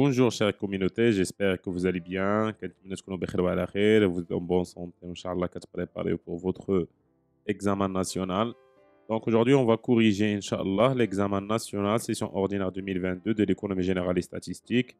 Bonjour chère communauté, j'espère que vous allez bien, كنتمنى تكونوا بخير وعلى خير, vous êtes en bonne santé, Inch'Allah, préparez pour votre examen national. Donc aujourd'hui, on va corriger, Inch'Allah, l'examen national session ordinaire 2022 de l'économie générale et statistique.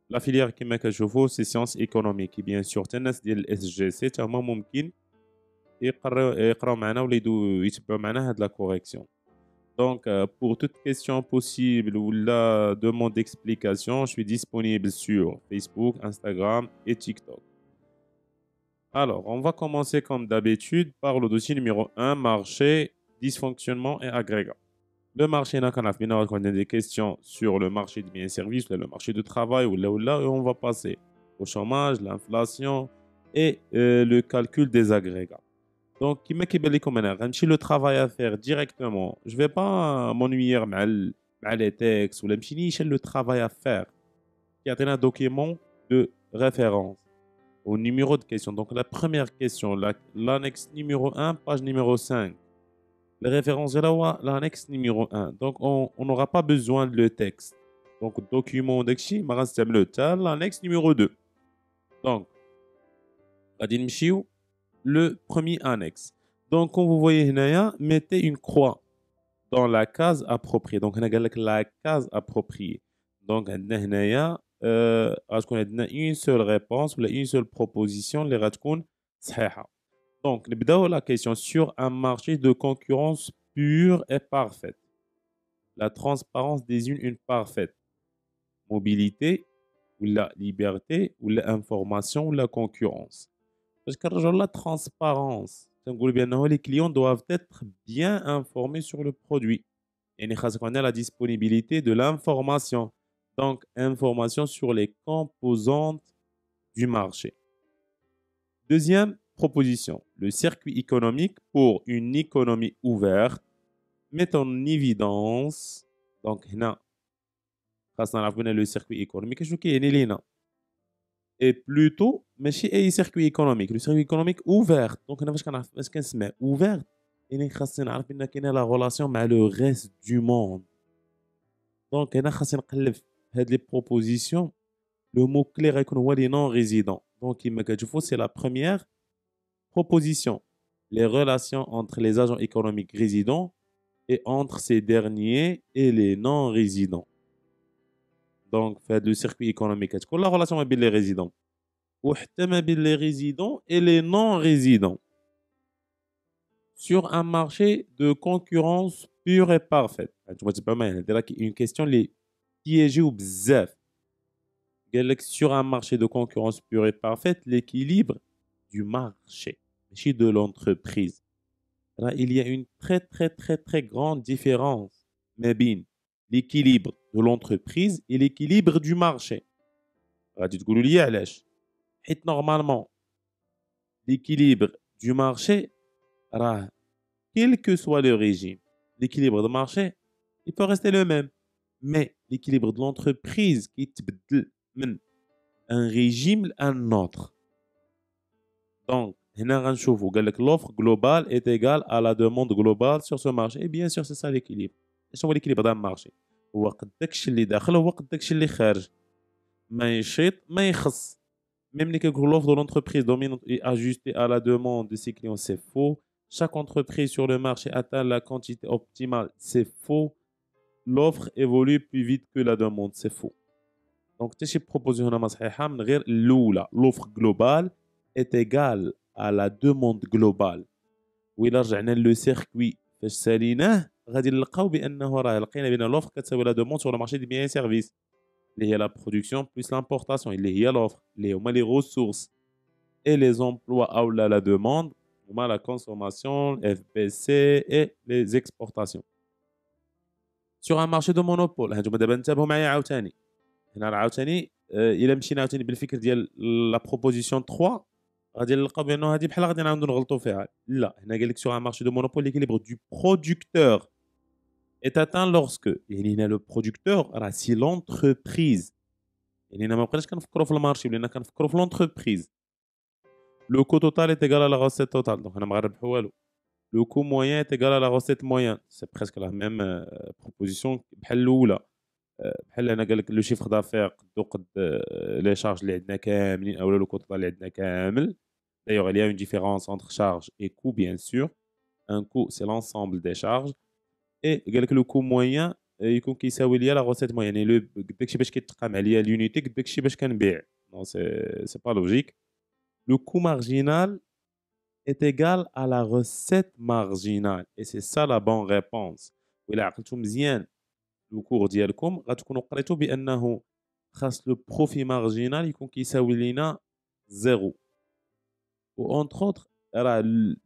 La filière qui m'a كتشوفوا c'est sciences économiques. Et bien sûr, الناس ديال الاس جي سي حتى هما ممكن يقراو معنا ولا يتبعوا معنا هاد لا كوريكسيون. Donc, pour toute question possible ou la demande d'explication, je suis disponible sur Facebook, Instagram et TikTok. Alors, on va commencer comme d'habitude par le dossier numéro 1, marché, dysfonctionnement et agrégat. Le marché, on a des questions sur le marché de biens et services, le marché de travail, et on va passer au chômage, l'inflation et le calcul des agrégats. Donc, qui m'a le travail à faire directement. Je ne vais pas m'ennuyer avec les textes ou le travail à faire. Il y a un document de référence au numéro de question. Donc, la première question, l'annexe numéro 1, page numéro 5. Les références de l'annexe numéro 1. Donc, on n'aura pas besoin de le texte. Donc, document d'exchi, l'annexe numéro 2. Donc, le premier annexe. Donc, comme vous voyez, mettez une croix dans la case appropriée. Donc, on a la case appropriée. Donc, on a une seule réponse ou une seule proposition. Donc, la question sur un marché de concurrence pure et parfaite. La transparence désigne une parfaite mobilité ou la liberté ou l'information ou la concurrence. Parce que la transparence, les clients doivent être bien informés sur le produit. Et on a la disponibilité de l'information. Donc, information sur les composantes du marché. Deuxième proposition, le circuit économique pour une économie ouverte met en évidence, donc, le circuit économique, et plutôt ماشي اي circuit économique le circuit économique ouvert donc انا فاش كنسمع ouvert يعني خاصني نعرف ان كاينه لا relation مع le reste du monde donc انا خاصني نقلب في هاد لي propositions le mot clé غيكون هو les non résidents donc كما كتشوفوا c'est la première proposition les relations entre les agents économiques résidents et entre ces derniers et les non résidents donc في هاد le circuit économique كتكون la relation ما بين les résidents وحتى ما بين les résidents et les non-résidents sur un marché de concurrence pure et parfaite. Une question les piégée ou bzaf. Sur un marché de concurrence pure et parfaite, l'équilibre du marché, de l'entreprise. Là, il y a une très très très très grande différence mais l'équilibre de l'entreprise et l'équilibre du marché. Et normalement, l'équilibre du marché, quel que soit le régime, l'équilibre du marché, il peut rester le même. Mais l'équilibre de l'entreprise qui est un régime à un autre. Donc, l'offre globale est égale à la demande globale sur ce marché. Et bien sûr, c'est ça l'équilibre. C'est l'équilibre d'un marché. هو قداكش اللي داخل هو قداكش اللي خارج. ما يشيط ما يخص. Même les l'offre de l'entreprise dominante est ajustée à la demande de ses clients, c'est faux. Chaque entreprise sur le marché atteint la quantité optimale, c'est faux. L'offre évolue plus vite que la demande, c'est faux. Donc, تشي proposition هنا صحيحة من غير الأولى. L'offre globale est égale à la demande globale. وإلا رجعنا لو سيركوي فاش ساليناه غادي نلقاو بأنه راه لقينا بأن l'offre كتساوي la demande sur le marché des biens et services. Il y a la production plus l'importation. Il y a l'offre. Il y a les ressources et les emplois à la demande, la consommation, FBC et les exportations. Sur un marché de monopole, هانتوما دابا انتبهوا معايا عاوتاني. هنا راه عاوتاني الا مشينا عاوتاني بالفكر ديال لا بروبوزيسيون 3 غادي نلقاو بانه هذه بحال غادي نعاودو نغلطوا فيها. لا هنا قال لك sur un marché de monopole l'équilibre du producteur est atteint lorsque يعني هنا le producteur راه si l'entreprise يعني هنا ما بقيناش كنفكروا في المارشي ولينا كنفكروا في l'entreprise. Le coût total est égal à la recette totale. Donc, on a le coût moyen est égal à la recette moyenne. C'est presque la même proposition. بحال هنا قال لك لو شيفر دافير قد لي شارج اللي عندنا كاملين اولا لو كوطا اللي عندنا كامل. D'ailleurs, il y a une différence entre charge et coût, bien sûr. Un coût, c'est l'ensemble des charges. Et قال لك le coût moyen يكون كيساوي ليا la recette moyenne. يعني داكشي باش كيتقام عليا l'unité داكشي باش كنبيع. Non, c'est pas logique. Le coût marginal est égal à la recette marginale. Et c'est ça la bonne réponse. وإلا عقلتو مزيان الكور ديالكم غتكونوا قريتوا بانه خاص لو بروفي مارجينال يكون كيساوي لينا زيرو. و اونتر اوتر راه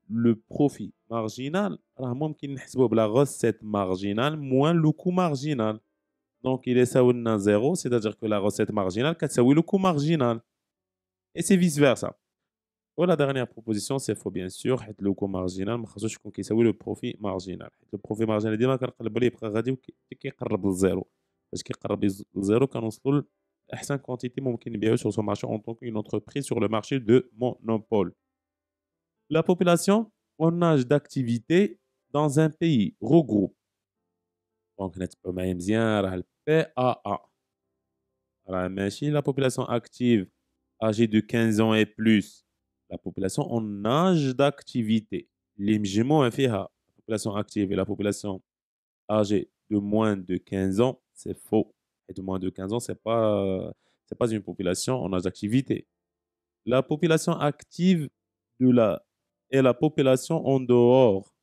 لو بروفي مارجينال راه ممكن نحسبوه بلا غوسيت مارجينال موان لو كو مارجينال. دونك il يساوي لنا زيرو c'est-à-dire que la recette marginale كتساوي لو كو مارجينال. Et c'est vice versa. ولا dernière proposition c'est faux bien sûr حيت لو كو مارجينال ما خاصوش يكون كيساوي لو بروفي مارجينال حيت لو بروفي مارجينال ديما كنقلب عليه يبقى غادي كيقرب للزيرو. فاش كيقرب للزيرو كنوصلوا لاحسن كونتيتي ممكن نبيعو sur ce marché en tant qu'une entreprise sur le marché de monopole. La population en âge d'activité dans un pays regroupe. دونك نتبعو معايا مزيان راه البي ا ا راه ماشي la population active âgée de 15 ans et plus. La population en âge d'activité. اللي مجموع فيها la population active et la population âgée de moins de 15 ans, c'est faux. Et de moins de 15 ans, c'est pas une population en âge d'activité. La population active est la population en dehors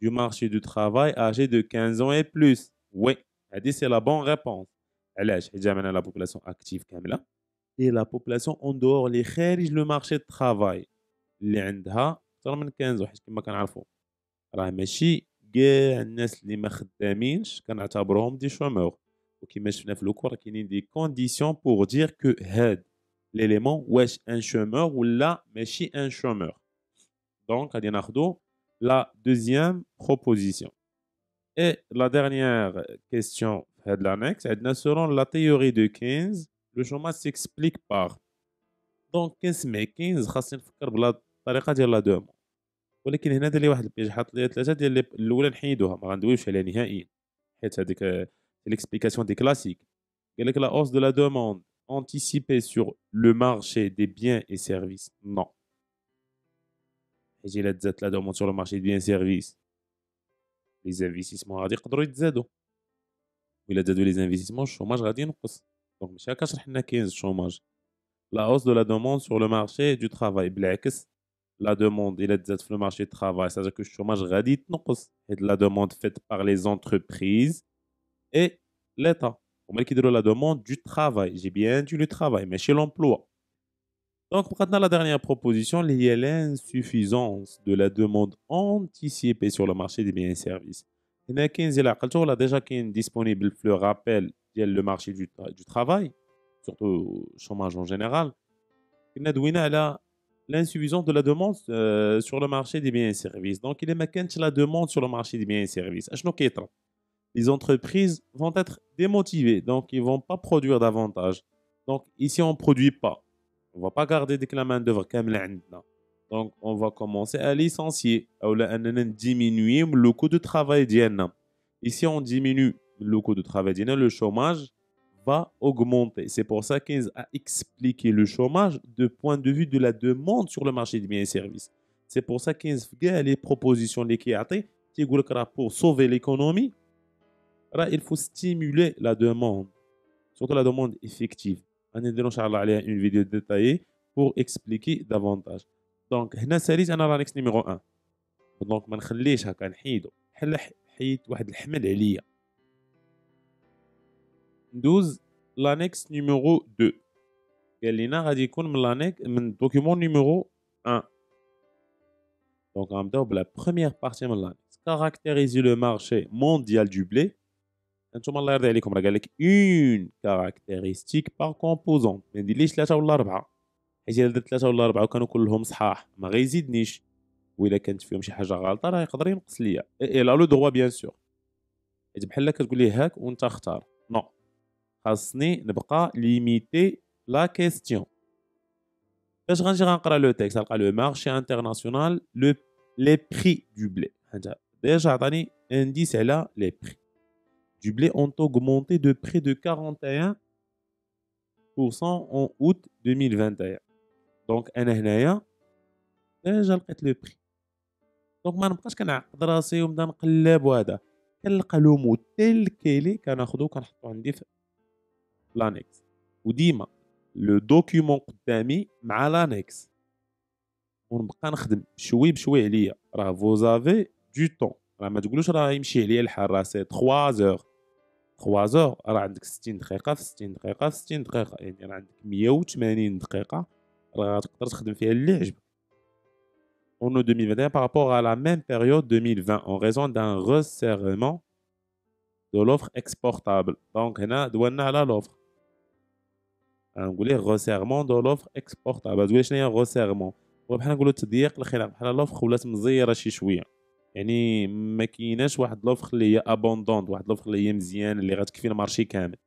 du marché du travail âgée de 15 ans et plus. Oui, c'est la bonne réponse. علاش حيت جمعنا la population active كاملة et la population en dehors اللي خارج le marché de travail اللي عندها اكثر من 15 حيت كما كنعرفوا راه ماشي كاع الناس اللي ما خدامينش كنعتبروهم دي شومور. وكما شفنا في الكور كاينين دي كونديسيون بور دير كو هاد ليليمون واش ان شومور ولا ماشي ان شومور. دونك غادي ناخدو لا دوزيام بروبوزيسيون. Et la dernière question de l'annexe, selon la théorie de Keynes, le chômage s'explique par. Donc, Keynes خاصني نفكر بلا الطريقه ديال لا دومون. ولكن هنا دار لي واحد البيج حط لي ثلاثه ديال الاولى نحيدوها ما غندويوش عليها نهائيا حيت هذيك l'explication des classiques. قال لك la hausse de la demande anticipée sur le marché des biens et services. Non. حيت الا تزادت la demande sur le marché des biens et services les investissements غادي يقدروا يتزادوا. وإلا زادوا لي زانفيستيسمون الشوماج غادي ينقص. دونك ماشي هكا شرح لنا كاين الشوماج. لا hausse de la demande sur le marché du travail بالعكس لا دوموند إلا تزاد في لو مارشي دو travail c'est-à-dire que الشوماج غادي يتنقص حيت لا دوموند فيت par les entreprises et l'État. هما اللي كيديروا لا دوموند du travail. J'ai bien dit le travail ماشي l'emploi. Donc بقات لنا la dernière proposition اللي هي l'insuffisance de la demande anticipée sur le marché des biens et services. هنا كاين إلا عقلتو راه ديجا كاين disponible في لو رابيل ديال لو مارشي du travail surtout chômage en général. كنا دوينا على l'insuffisance de la demande sur le marché des biens et services. Donc il ما كانتش la demande sur le marché des biens et services. اشنو كيطرا؟ Les entreprises vont être démotivées, donc ils vont pas produire davantage. Donc ici on produit pas. On va pas garder ديك la main d'œuvre كاملة عندنا. Donc on va commencer à licencier ou أننا diminuer le coût de travail ديالنا. Ici on diminue le coût de travail ديالنا, le chômage va augmenter. C'est pour ça qu'il a expliqué le chômage du point de vue de la demande sur le marché des biens et services. C'est pour ça qu'il y a les propositions qui pour sauver l'économie, il faut stimuler la demande, surtout la demande effective. On a une vidéo détaillée pour expliquer davantage. Donc, هنا ساليت أنا l'annexe numéro 1. Donc, ما نخليش هكا نحيدو. حيت واحد الحمل عليا. ندوز l'annexe numéro 2. قال لنا غادي يكون من document numéro 1. Donc غنبداو بلا première partie من l'annexe. Caractériser le marché mondial du blé. انتم الله يرضي عليكم راه قال لك une caractéristique par composante. ما نديرليش 3 ولا 4 حيت الا درت 3 ولا 4 وكانوا كلهم صحاح ما غيزيدنيش. وإلا كانت فيهم شي حاجه غلطه راه يقدر ينقص ليا. اي لا لو دروا بيان سور. حيت بحال كتقول لي هاك وانت اختار. نو. خاصني نبقى ليميتي لا كيستيون. فاش غنجي غنقرا لو تيكست غنلقى لو مارشي انترناسيونال لي بري دو بلي. ديجا عطاني انديس على لي بري. du blé ont augmenté de près de 41% en août 2021. Donc, أنا هنايا ديجا لقيت لو بري. دونك ما نبقاش كنعقد راسي ونبدا نقلب وهذا. كنلقى لو مو تيل كيلي كناخدو كنحطو عندي في لانكس. وديما لو دوكيومون قدامي مع لانكس. ونبقى نخدم بشوي بشوي عليا. راه فوزافي دو طون. راه ما تقولوش راه يمشي عليا الحال راه سي 3 زور. 3 زور راه عندك 60 دقيقة في 60 دقيقة في 60 دقيقة. يعني راه عندك 180 دقيقة راه تقدر تخدم فيها اللي عجبك. En 2021 par rapport à la même période 2020 en raison d'un resserrement de l'offre exportable. Donc, هنا دولنا على l'offre. نقول ليه resserrement de l'offre exportable. تقول شنو هي resserrement؟ هو بحال نقولوا تضييق الخلاف بحال l'offre ولات مزيره شي شويه. يعني ما كايناش واحد l'offre اللي هي abondante واحد l'offre اللي هي مزيان اللي غتكفي المارشي كامل.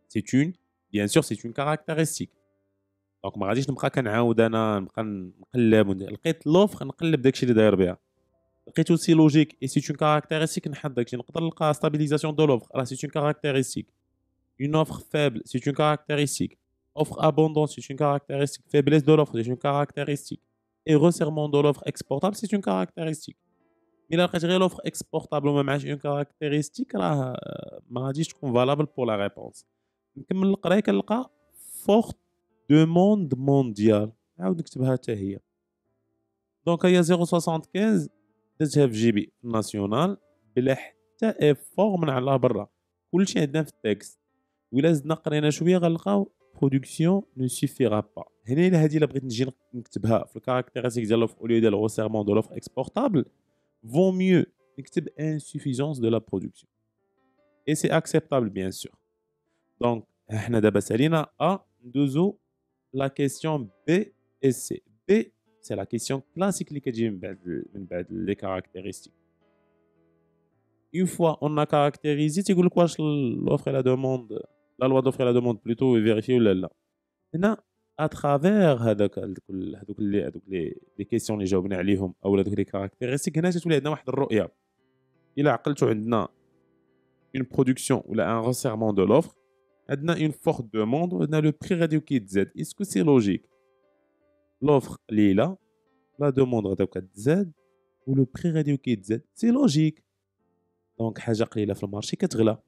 C'est une bien sûr c'est une caractéristique. دونك ما غاديش نبقى كنعاود انا نبقى نقلب لقيت لوفر نقلب داكشي اللي داير بها لقيتو سي لوجيك اي سي اون كاركتيرستيك نحط داكشي نقدر نلقى ستابيليزاسيون دو لوفر راه سي اون كاركتيرستيك اون اوفر فابل سي اون كاركتيرستيك اوفر ابوندون سي اون كاركتيرستيك فيبليس دو لوفر سي اون كاركتيرستيك اي resserrement دو لوفر اكسبورتابل سي اون كاركتيرستيك مي الا لقيت غير لوفر اكسبورتابل وما معاش اون كاركتيرستيك راه ما غاديش تكون فالابل بور لا ريبونس نكمل القرايه كنلقى فورت demande mondiale نعاود نكتبها حتى هي دونك هي 0.75 درتها في جيبي ناسيونال بلا حتى ايفور من على برا كلشي عندنا في التكست ولا زدنا قرينا شويه غنلقاو برودكسيون نو سيفيرا با هنا الا هادي الا بغيت نجي نكتبها في الكاركتيرستيك ديال لوف اوليو ديال غوسيرمون دو لوف اكسبورتابل فون ميو نكتب انسوفيزونس دو لا برودكسيون اي سي اكسبتابل بيان سور دونك حنا دابا سالينا ا ندوزو la question B et C. B, c'est la question classique qui est les caractéristiques. Une fois on a caractérisé, tu dis quoi l'offre et la demande, la loi d'offre et la demande plutôt est vérifiée ou là. Maintenant, à travers les questions اللي جاوبنا عليهم او les caractéristiques هنا تولي عندنا واحد الرؤيه. إلا عقلتوا عندنا une production ou un resserrement de l'offre on a une forte demande, on a le prix radio qui est Z. Est-ce que c'est logique? L'offre est là, la demande est Z, ou le prix radio qui est Z. C'est logique. Donc, حاجة قليلة في المارشي كتغلى.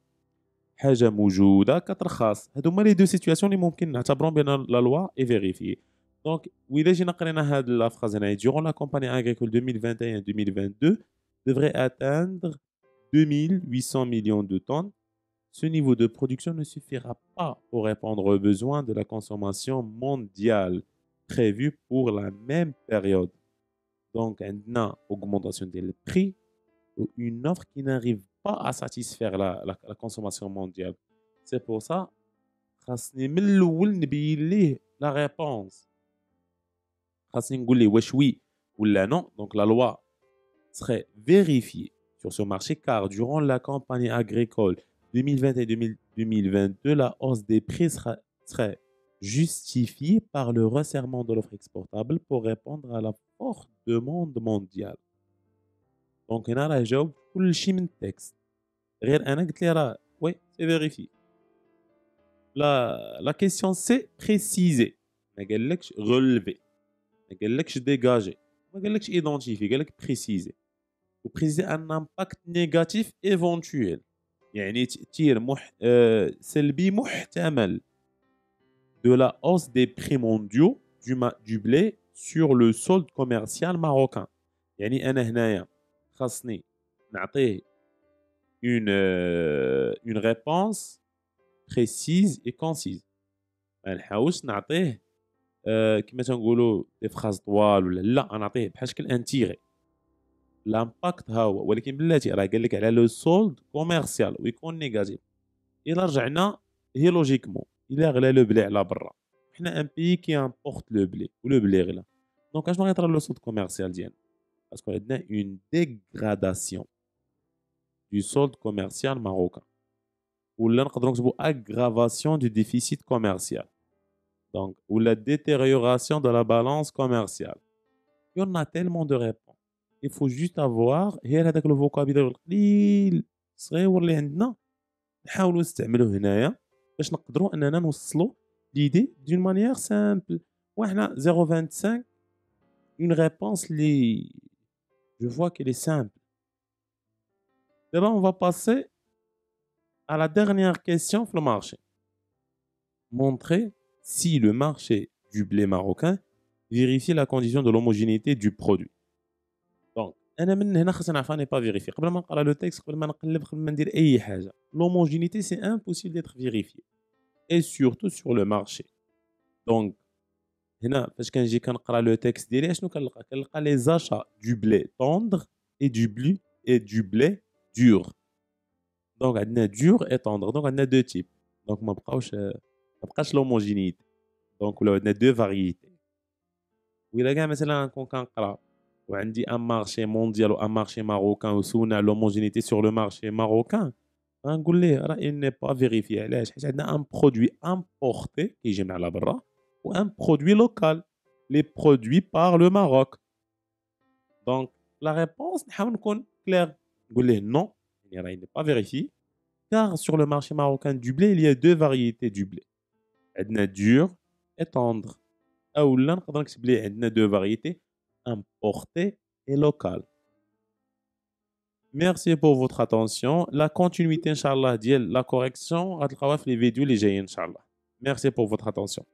حاجة موجودة كترخص. هادو هما لي دو سيتوياسيون اللي ممكن نعتبرهم بأن لا لوا اي فيريفيي. دونك وإلا جينا قرينا هاد لا فراز هنايا durant la campagne agricole 2021-2022 devrait atteindre 2800 millions de tonnes. Ce niveau de production ne suffira pas pour répondre aux besoins de la consommation mondiale prévue pour la même période. Donc, on a une augmentation des prix ou une offre qui n'arrive pas à satisfaire la consommation mondiale. C'est pour ça خاصني من الأول نبين ليه la réponse. خاصني نقول ليه واش وي ولا non. Donc, la loi serait vérifiée sur ce marché car durant la campagne agricole 2020 et 2022, la hausse des prix serait justifiée par le resserrement de l'offre exportable pour répondre à la forte demande mondiale. Donc, هنا راه جاوب كل شيء من التكست. غير أنا قلت لي راه وي سي فيريفي. La question c'est préciser. ما قالكش relever. ما قالكش dégager. ما قالكش identifier. قالك préciser. و préciser un impact négatif éventuel. يعني تأثير سلبي محتمل de la hausse des prix mondiaux du blé sur le solde commercial marocain. يعني أنا هنايا خاصني نعطيه une réponse précise et concise. ما نحاولش نعطيه كما تنقولوا دي فراز طوال ولا لا نعطيه بحال شكل ان تيغي. لامباكت ها هو ولكن بلاتي راه قال لك على لو سولد كوميرسيال ويكون نيجاتيف. الا رجعنا هي لوجيكمون الا غلا لو بلي على برا حنا ان بي كي امبورت لو بلي ولو بلي غلا دونك اشنو غيطرا لو سولد كوميرسيال ديالنا باسكو عندنا اون ديغراداسيون du solde commercial marocain ولا نقدروا نكتبوا aggravation du déficit commercial donc ou la détérioration de la balance commerciale. Il y en a tellement de réponses. Il faut juste avoir غير هذاك لو فوكابيلير القليل الصغيور اللي عندنا نحاولوا نستعملوه هنايا باش نقدروا اننا نوصلوا ليدي دون مانيير سامبل. وحنا 0.25 une réponse li je vois qu'elle est simple. D'abord on va passer à la dernière question sur le marché. Montrer si le marché du blé marocain vérifie la condition de l'homogénéité du produit. Donc انا من هنا خاصني نعرف اني با فيريفي قبل ما نقرا لو تكست قبل ما نقلب قبل ما ندير اي حاجه. L'homogénéité c'est impossible d'être vérifié et surtout sur le marché. Donc هنا فاش كنجي كنقرا لو تكست ديالي شنو كنلقى لي زاشا دو بلي طوندغ et du blé dur. دونك عندنا dur et tendre. دونك عندنا دو تيب. دونك ما بقاش l'homogénéité. دونك ولاو عندنا دو فارييتي. وإلا كاع مثلا نكون كنقرا وعندي ان مارشي مونديال و ان مارشي ماروكان وسولنا على l'homogénéité sur le marché marocain غنقول ليه راه il n'est pas vérifié. علاش؟ حيت عندنا ان برودوي امبورتي كيجي من على برا ou un produit local, les produits par le Maroc. Donc, la réponse, claire. Non, il n'est pas vérifié, car sur le marché marocain du blé, il y a deux variétés du blé. Il y a dur et tendre. Ou là, il y a deux variétés, importées et locales. Merci pour votre attention. La continuité, Inch'Allah, la correction, à travers les vidéos, les Inch'Allah. Merci pour votre attention.